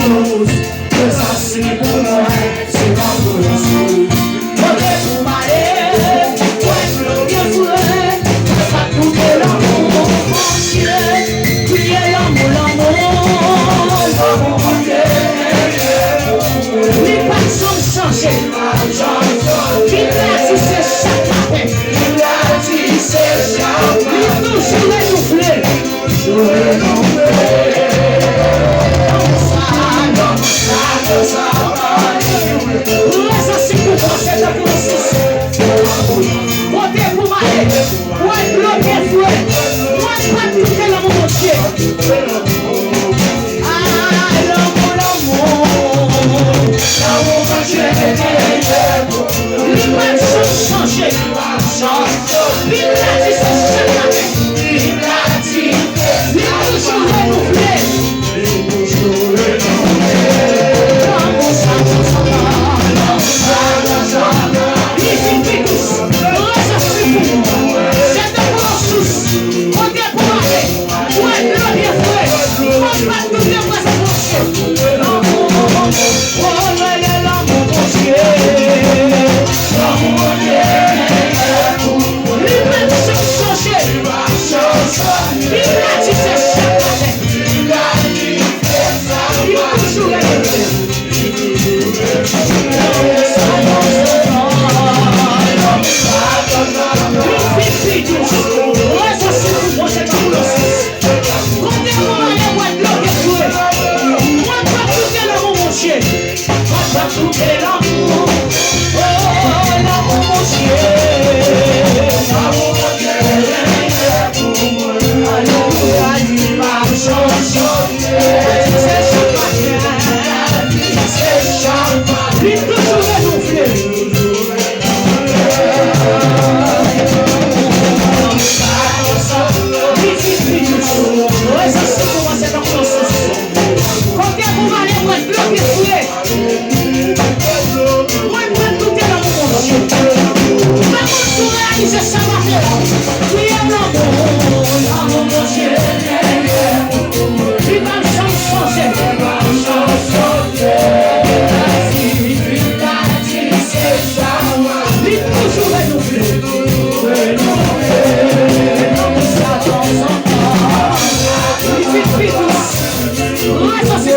Deus, Deus assim por nós, se não por Jesus. Poder por maré, pois não me foi, mas a tudo é l'amour, mon Dieu, priez l'amour, l'amour, mon Dieu. Les pas sont changés, il a dit c'est chaque matin, il a dit c'est chaque matin, il toujours renouvelé, toujours renouvelé. Laisse assim por você, tá por você. Poder por maré, pode bloquear foi, pode praticar la montier. Ah, l'amour, l'amour Dieu. L'image changer, il a dit c'est chaque matin, il a dit, il a toujours renouvelé. Mas você